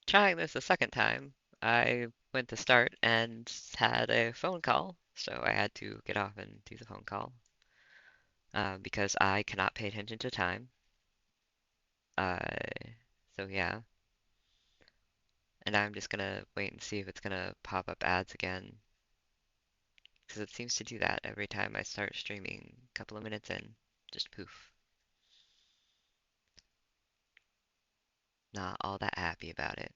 trying this a second time, I went to start and had a phone call, so I had to get off and do the phone call because I cannot pay attention to time. Uh, so yeah, and I'm just gonna wait and see if it's gonna pop up ads again because it seems to do that every time I start streaming. A couple of minutes in, just poof. Not all that happy about it.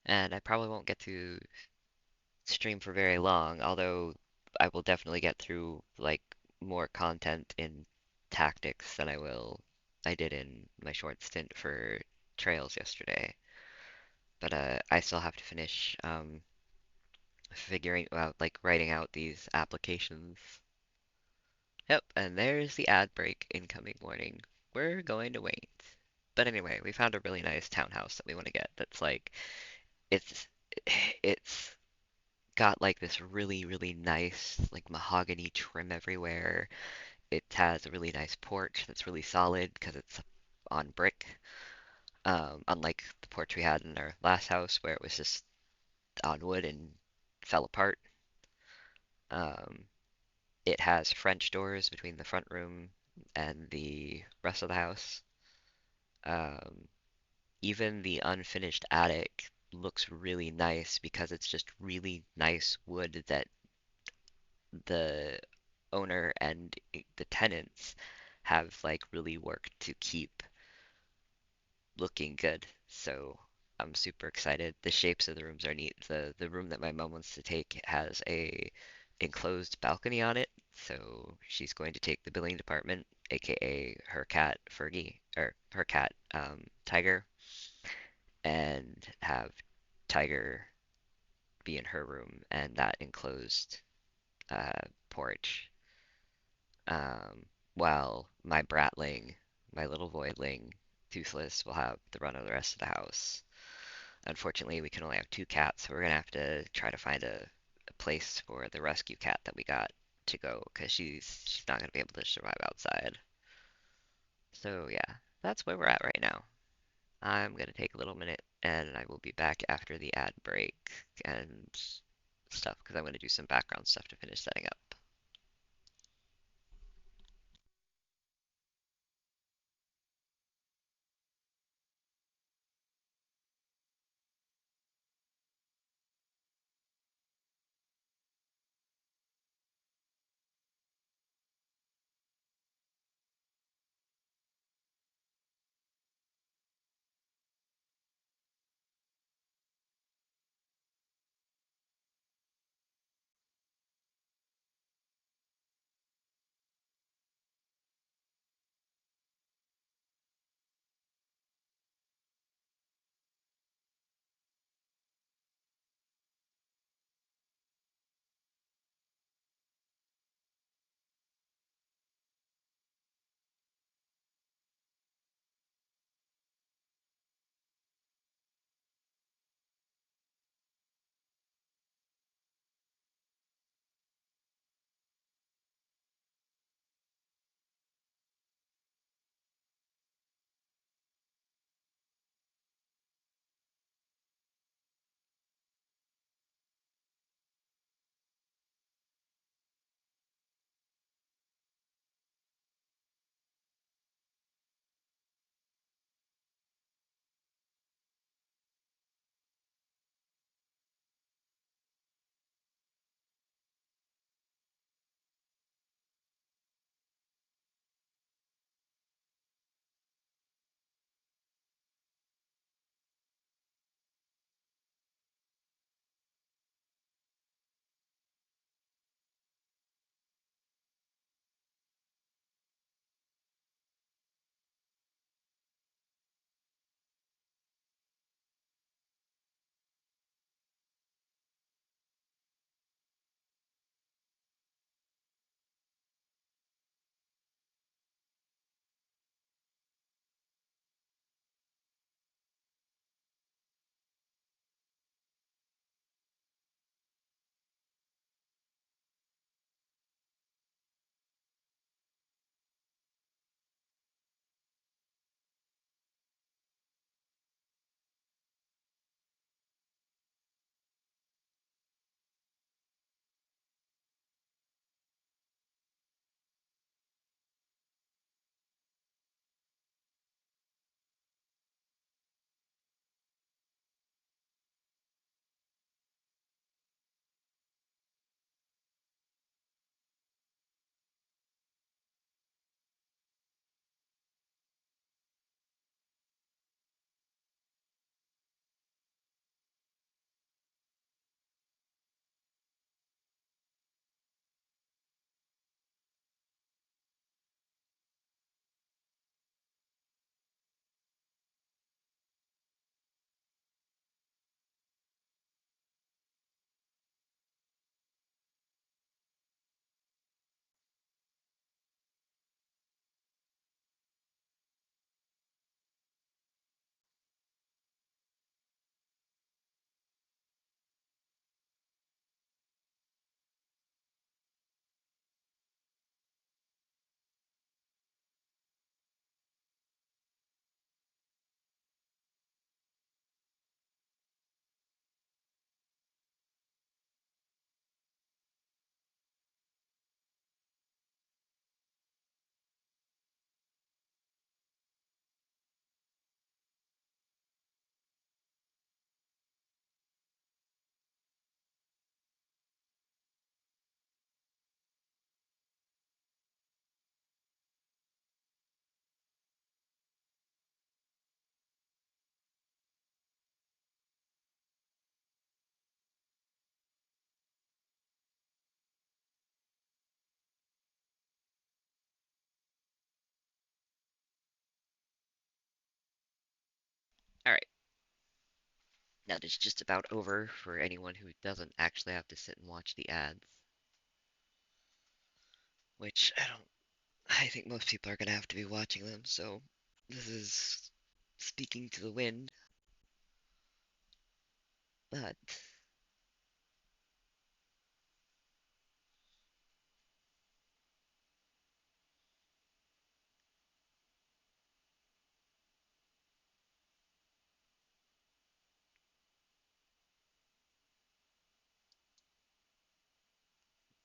And I probably won't get to stream for very long, although I will definitely get through like more content in tactics than I did in my short stint for trails yesterday. But I still have to finish figuring out like writing out these applications. Yep, and there's the ad break incoming warning. We're going to wait. But anyway, we found a really nice townhouse that we want to get that's like it's it's got like this really nice like mahogany trim everywhere. It has a really nice porch that's really solid because it's on brick. Unlike the porch we had in our last house where it was just on wood and fell apart. Um, it has French doors between the front room and the rest of the house. Um, Even the unfinished attic looks really nice because it's just really nice wood that the owner and the tenants have like really worked to keep looking good. So I'm super excited. The shapes of the rooms are neat. The room that my mom wants to take has a enclosed balcony on it. So she's going to take the billing department, aka her cat Fergie, or her cat Tiger, and have Tiger be in her room and that enclosed uh, porch. While my bratling, my little voidling, Toothless, will have the run of the rest of the house. Unfortunately, we can only have two cats, so we're gonna have to try to find a place for the rescue cat that we got to go, because she's not gonna be able to survive outside. So yeah, that's where we're at right now. I'm gonna take a little minute, and I will be back after the ad break and stuff, because I'm gonna do some background stuff to finish setting up. Alright, that is just about over for anyone who doesn't actually have to sit and watch the ads. Which, I think most people are gonna have to be watching them, so this is speaking to the wind. But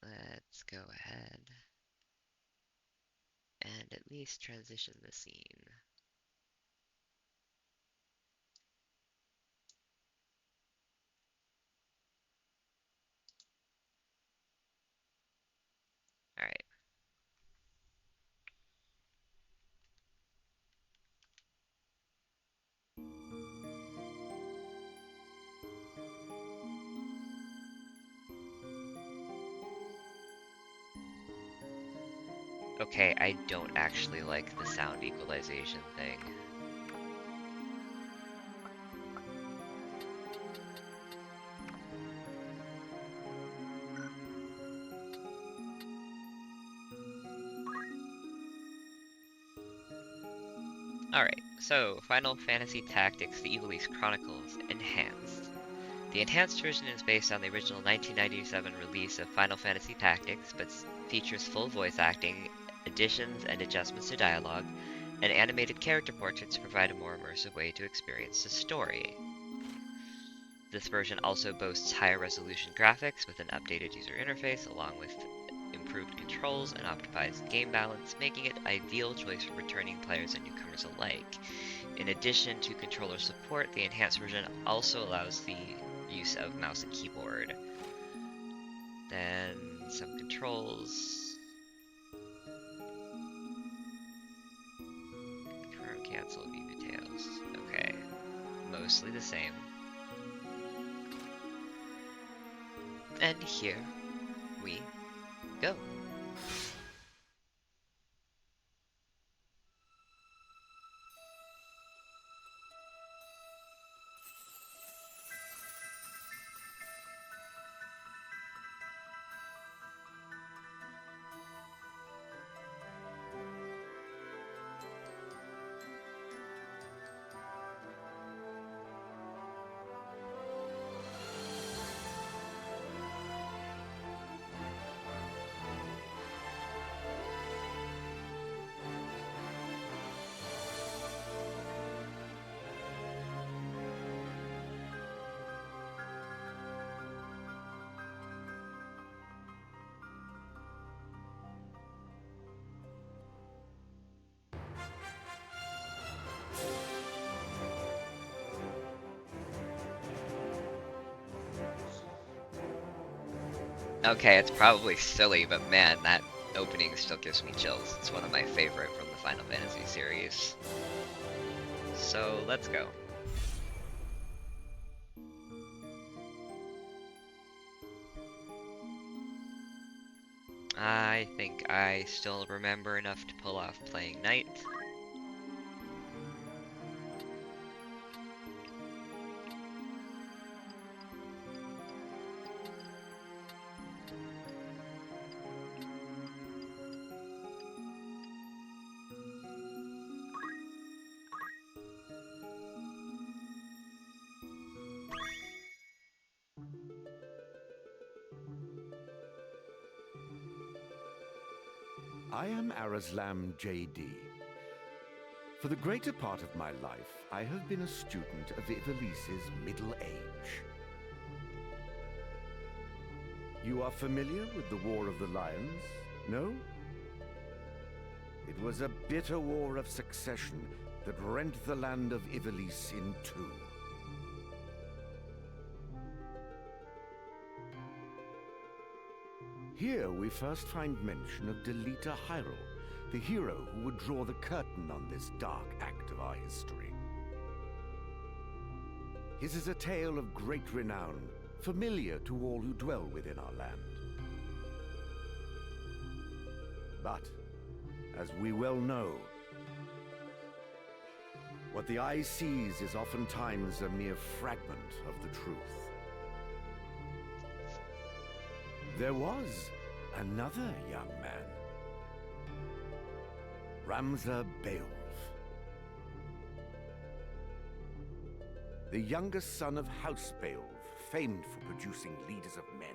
let's go ahead and at least transition the scene. Alright. Okay, I don't actually like the sound equalization thing. Alright, so Final Fantasy Tactics: The Ivalice Chronicles Enhanced. The enhanced version is based on the original 1997 release of Final Fantasy Tactics, but features full voice acting, additions and adjustments to dialogue, and animated character portraits to provide a more immersive way to experience the story. This version also boasts higher resolution graphics with an updated user interface, along with improved controls and optimized game balance, making it an ideal choice for returning players and newcomers alike. In addition to controller support, the enhanced version also allows the use of mouse and keyboard. Then some controls. Confirm, cancel, view details. Okay, mostly the same. And here we go. Okay, it's probably silly, but man, that opening still gives me chills. It's one of my favorite from the Final Fantasy series. So, let's go. I think I still remember enough to pull off playing Knight. I am Arazlam J.D. For the greater part of my life, I have been a student of Ivalice's middle age. You are familiar with the War of the Lions, no? It was a bitter war of succession that rent the land of Ivalice in two. Here we first find mention of Delita Hyrule, the hero who would draw the curtain on this dark act of our history. His is a tale of great renown, familiar to all who dwell within our land. But, as we well know, What the eye sees is oftentimes a mere fragment of the truth. There was another young man, Ramza Beowulf, the youngest son of House Beowulf, famed for producing leaders of men.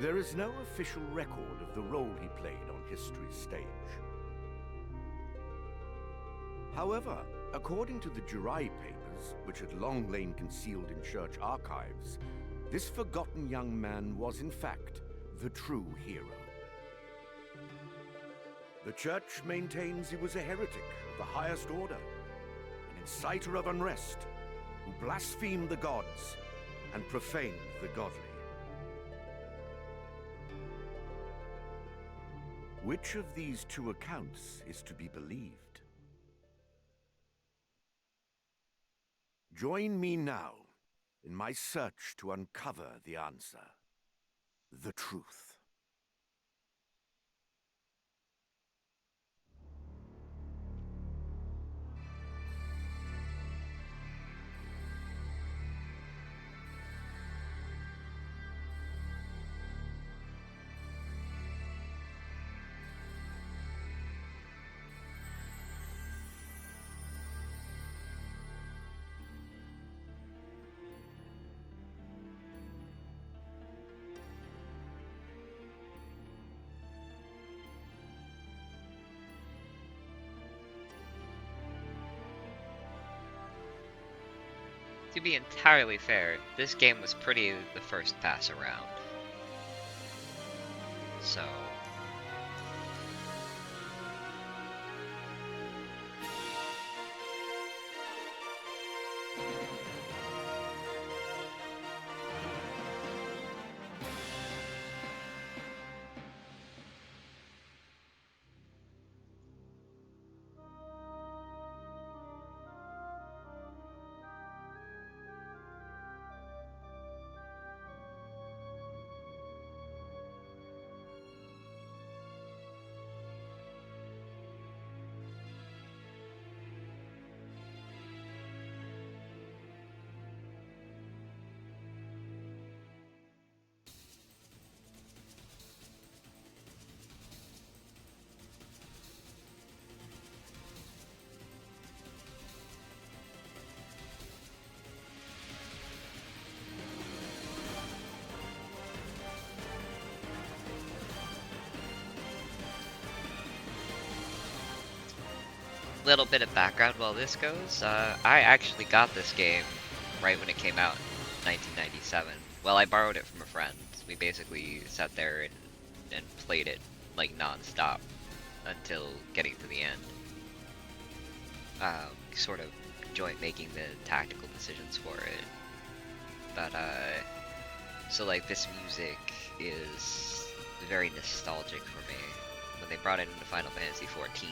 There is no official record of the role he played on history's stage. However, according to the Jurai papers, which had long lain concealed in church archives, this forgotten young man was in fact the true hero. The church maintains he was a heretic of the highest order, an inciter of unrest, who blasphemed the gods and profaned the godly. Which of these two accounts is to be believed? Join me now in my search to uncover the answer, the truth. To be entirely fair, this game was pretty the first pass around. So... Little bit of background while this goes. I actually got this game right when it came out in 1997. Well, I borrowed it from a friend. We basically sat there and played it like non-stop until getting to the end. Sort of enjoyed making the tactical decisions for it. But so like this music is very nostalgic for me. When they brought it into Final Fantasy XIV,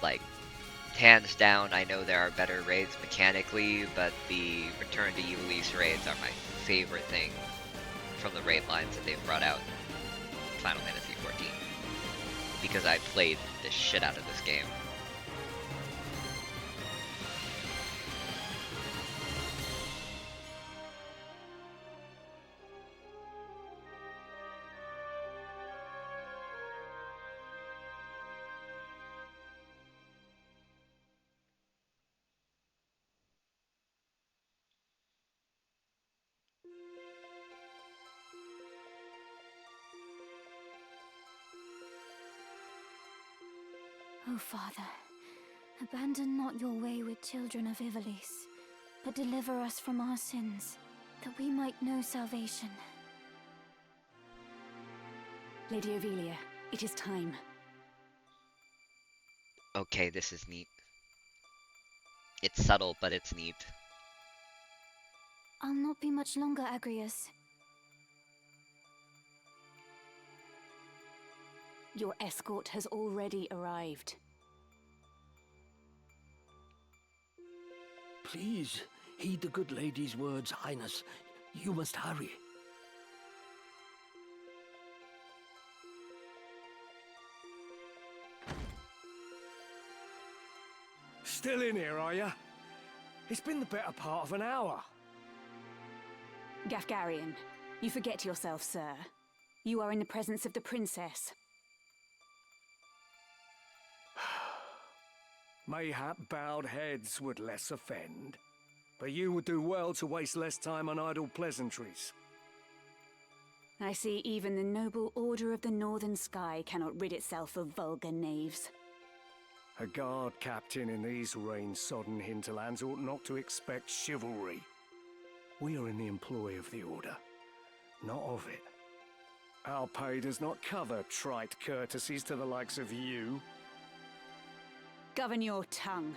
like, hands down, I know there are better raids mechanically, but the Return to Ivalice raids are my favorite thing from the raid lines that they've brought out in Final Fantasy XIV. Because I played the shit out of this game. O Father, abandon not your wayward children of Ivalice, but deliver us from our sins, that we might know salvation. Lady Ovelia, it is time. Okay, this is neat. It's subtle, but it's neat. I'll not be much longer, Agrias. Your escort has already arrived. Please, heed the good lady's words, Highness. You must hurry. Still in here, are you? It's been the better part of an hour. Gafgarian, you forget yourself, sir. You are in the presence of the princess. Mayhap bowed heads would less offend, but you would do well to waste less time on idle pleasantries. I see even the noble Order of the Northern Sky cannot rid itself of vulgar knaves. A guard captain in these rain-sodden hinterlands ought not to expect chivalry. We are in the employ of the Order, not of it. Our pay does not cover trite courtesies to the likes of you. Govern your tongue.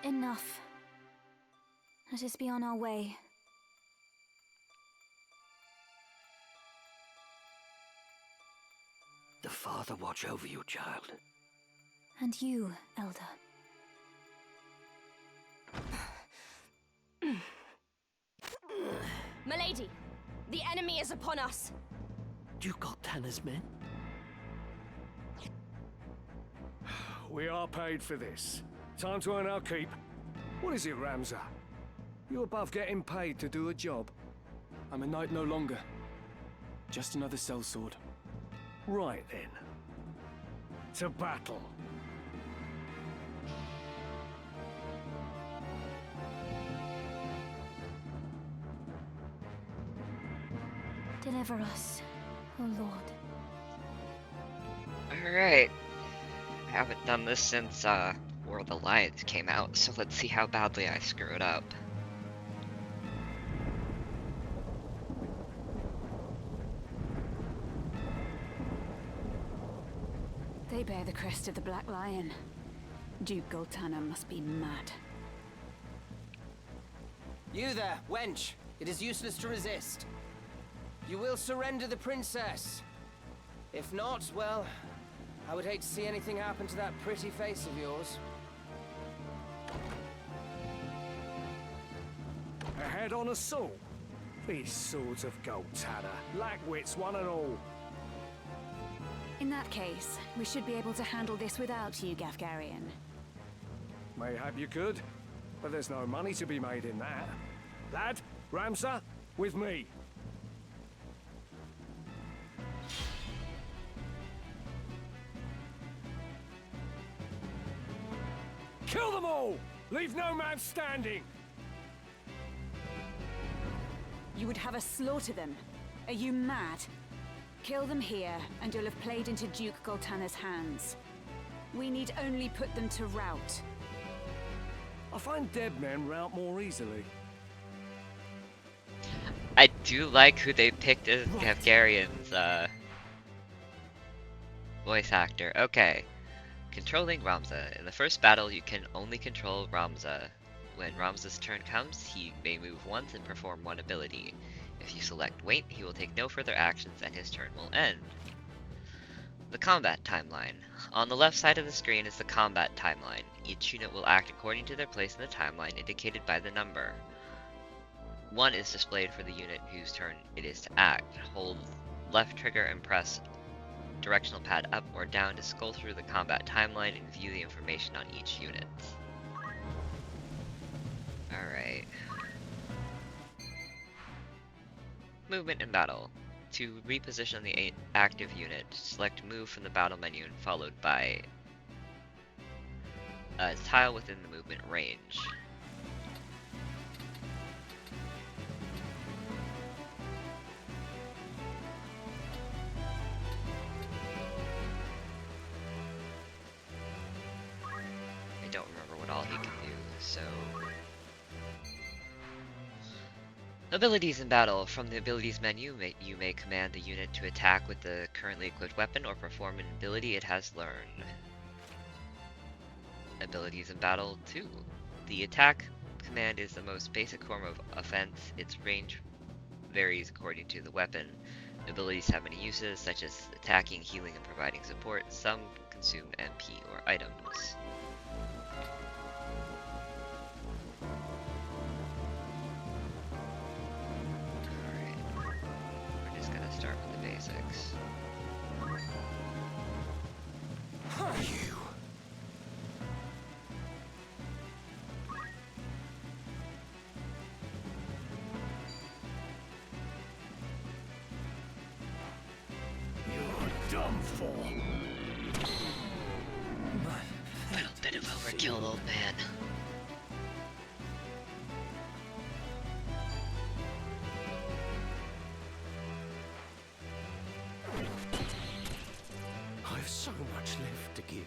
Enough. Let us be on our way. The Father watch over you, child. And you, Elder. Milady, the enemy is upon us. Duke Goltana's men? We are paid for this. Time to earn our keep. What is it, Ramza? You above getting paid to do a job? I'm a knight no longer. Just another sellsword. Right then. To battle. Deliver us, O Lord. Alright. I haven't done this since, War of the Lions came out, so let's see how badly I screw it up. They bear the crest of the Black Lion. Duke Goltana must be mad. You there, wench! It is useless to resist. You will surrender the princess. If not, well, I would hate to see anything happen to that pretty face of yours. A head-on assault? These swords of Goltana, lackwits one and all. In that case, we should be able to handle this without you, Gafgarian. Mayhap you could, but there's no money to be made in that. Lad, Ramsa, with me. Kill them all! Leave no man standing! You would have us slaughter them? Are you mad? Kill them here, and you'll have played into Duke Goltana's hands. We need only put them to rout. I find dead men rout more easily. I do like who they picked as Gafgarian's, voice actor. Okay. Controlling Ramza. In the first battle, you can only control Ramza. When Ramza's turn comes, he may move once and perform one ability. If you select Wait, he will take no further actions and his turn will end. The combat timeline. On the left side of the screen is the combat timeline. Each unit will act according to their place in the timeline indicated by the number. 1 is displayed for the unit whose turn it is to act. Hold left trigger and press directional pad up or down to scroll through the combat timeline and view the information on each unit. Alright. Movement in battle. To reposition the active unit, select Move from the battle menu and followed by a tile within the movement range. I don't remember what all he can do, so... Abilities in battle. From the abilities menu, you may command the unit to attack with the currently equipped weapon or perform an ability it has learned. Abilities in battle 2. The attack command is the most basic form of offense. Its range varies according to the weapon. Abilities have many uses, such as attacking, healing, and providing support. Some consume MP or items. Start with the basics. Little bit of overkill, old man. I've so much left to give.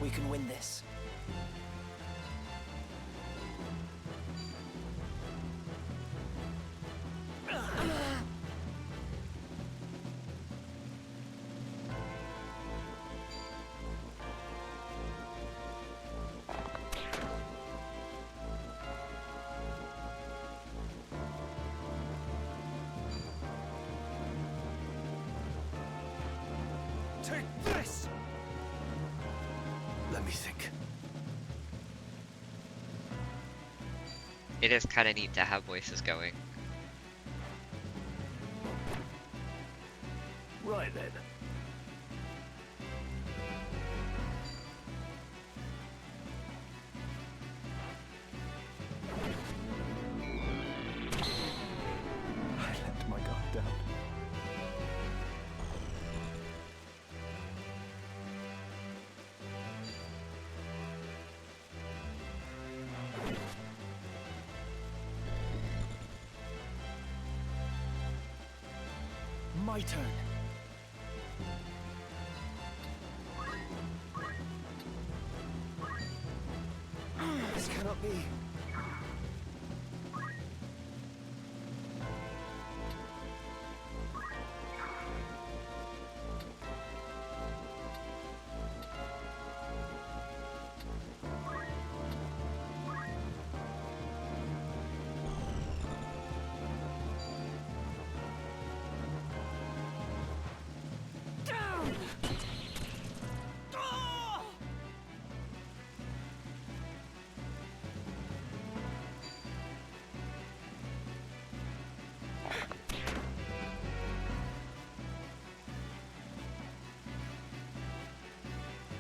We can win this. Take this! Let me think. It is kind of neat to have voices going. Right then. I let my guard down. My turn. This cannot be.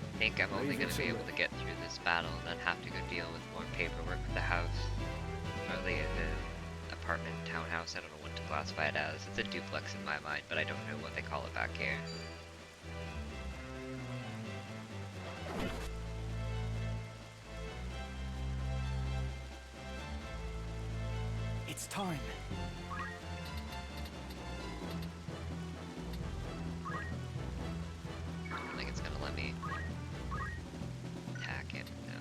I think I'm only going to be able to get through this battle and then have to go deal with more paperwork for the house. Or the apartment, townhouse, I don't know what to classify it as. It's a duplex in my mind, but I don't know what they call it back here. It's time. I don't think it's going to let me attack him. No.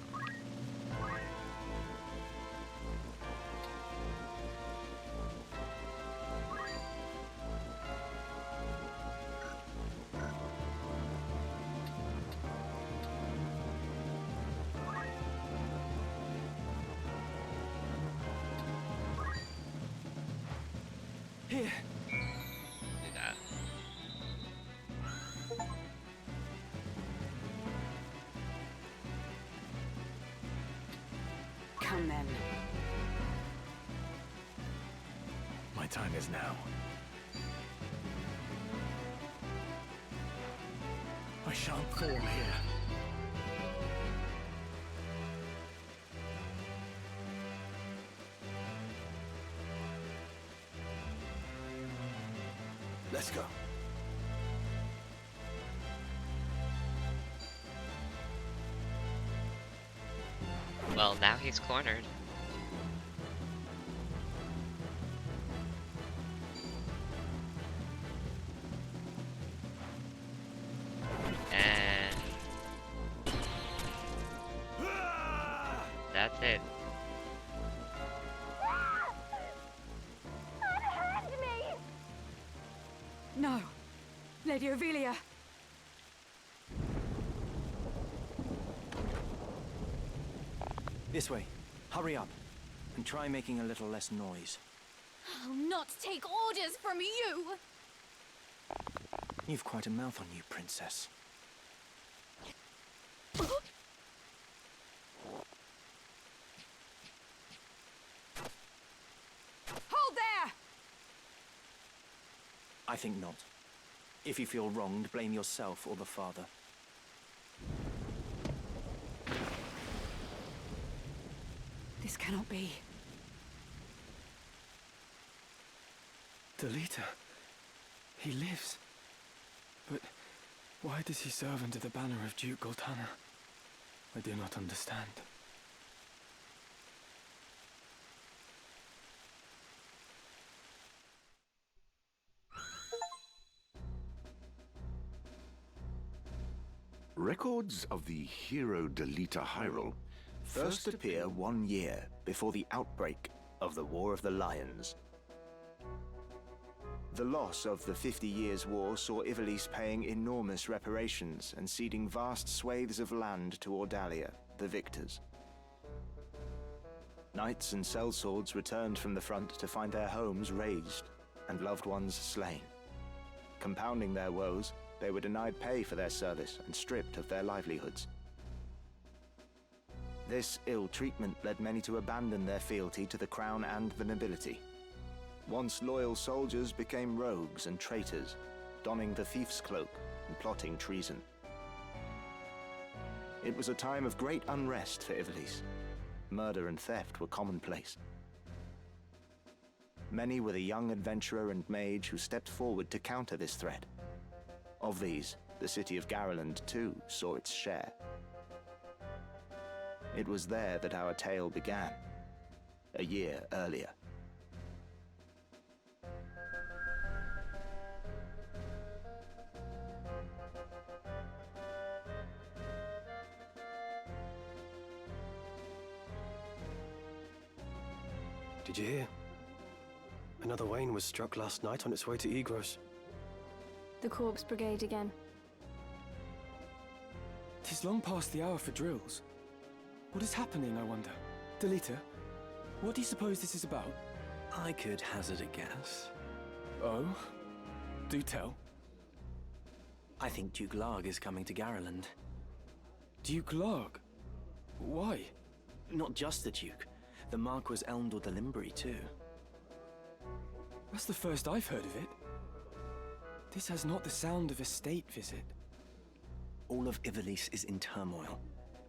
Here. Do that. Come then. My time is now. I shan't fall here. Let's go. Well, now he's cornered. And that's it. No! Lady Ovelia! This way. Hurry up. And try making a little less noise. I'll not take orders from you! You've quite a mouth on you, princess. Hold there! I think not. If you feel wronged, blame yourself or the father. This cannot be. Delita. He lives. But why does he serve under the banner of Duke Goltana? I do not understand. Records of the hero Delita Hyrule First appear 1 year before the outbreak of the War of the Lions. The loss of the 50 Years' War saw Ivalice paying enormous reparations and ceding vast swathes of land to Ordalia, the victors. Knights and sellswords returned from the front to find their homes razed and loved ones slain. Compounding their woes, they were denied pay for their service and stripped of their livelihoods. This ill treatment led many to abandon their fealty to the crown and the nobility. Once loyal soldiers became rogues and traitors, donning the thief's cloak and plotting treason. It was a time of great unrest for Ivalice. Murder and theft were commonplace. Many were the young adventurer and mage who stepped forward to counter this threat. Of these, the city of Garland too saw its share. It was there that our tale began, a year earlier. Did you hear? Another Wayne was struck last night on its way to Egros. The Corpse Brigade again. 'Tis long past the hour for drills. What is happening, I wonder? Delita, what do you suppose this is about? I could hazard a guess. Oh? Do tell. I think Duke Larg is coming to Garland. Duke Larg? Why? Not just the Duke. The Marquis Elmdor de Limbri, too. That's the first I've heard of it. This has not the sound of a state visit. All of Ivalice is in turmoil.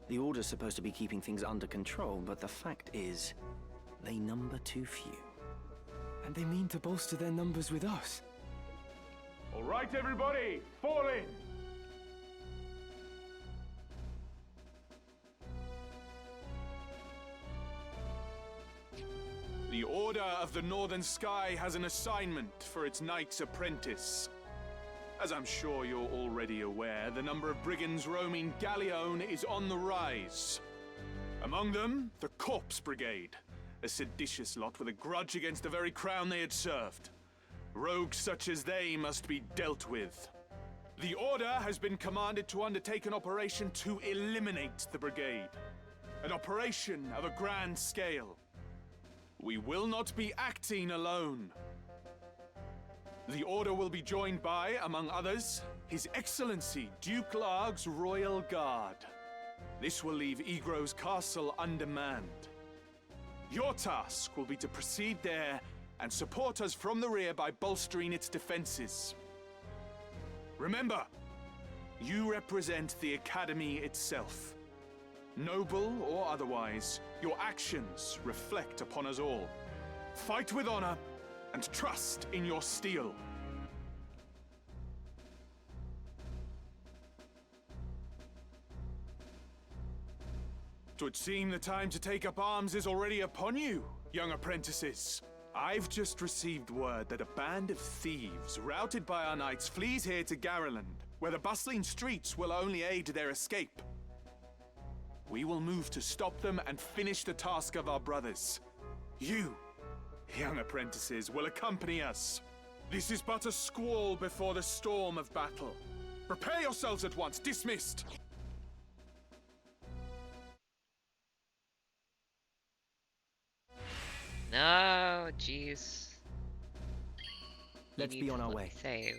The Order's supposed to be keeping things under control, but the fact is, they number too few. And they mean to bolster their numbers with us. All right, everybody, fall in! The Order of the Northern Sky has an assignment for its Knight's Apprentice. As I'm sure you're already aware, the number of brigands roaming Galleon is on the rise. Among them, the Corpse Brigade, a seditious lot with a grudge against the very crown they had served. Rogues such as they must be dealt with. The Order has been commanded to undertake an operation to eliminate the brigade. An operation of a grand scale. We will not be acting alone. The Order will be joined by, among others, His Excellency Duke Larg's Royal Guard. This will leave Egros Castle undermanned. Your task will be to proceed there and support us from the rear by bolstering its defenses. Remember, you represent the Academy itself. Noble or otherwise, your actions reflect upon us all. Fight with honor and trust in your steel. Twould seem the time to take up arms is already upon you, young apprentices. I've just received word that a band of thieves, routed by our knights, flees here to Garland, where the bustling streets will only aid their escape. We will move to stop them and finish the task of our brothers. You, young apprentices, will accompany us. This is but a squall before the storm of battle. Prepare yourselves at once. Dismissed. No, jeez. Let's be on our way. Save.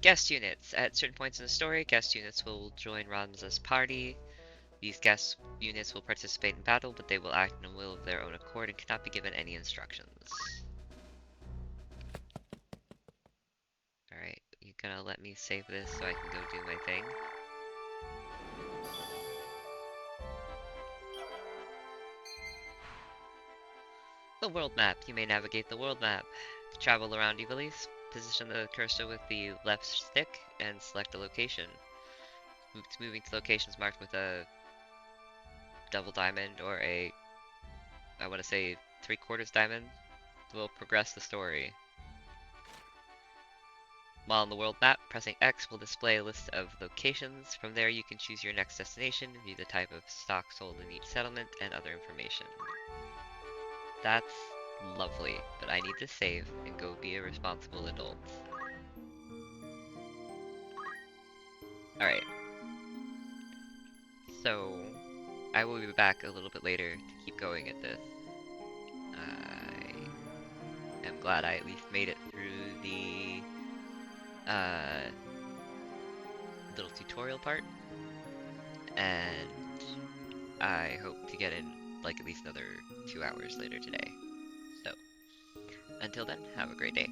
Guest units. At certain points in the story, guest units will join Ramza's party. These guest units will participate in battle, but they will act in a will of their own accord and cannot be given any instructions. Alright, you gonna let me save this so I can go do my thing? The world map. You may navigate the world map Travel around Ivalice, position the cursor with the left stick, and select a location. Moving to locations marked with a double diamond or a, I want to say, 3/4 diamond will progress the story. While on the world map, pressing X will display a list of locations. From there you can choose your next destination, view the type of stock sold in each settlement, and other information. That's lovely, but I need to save and go be a responsible adult. Alright. So, I will be back a little bit later to keep going at this. I am glad I at least made it through the little tutorial part, and I hope to get in like at least another 2 hours later today. So, until then, have a great day.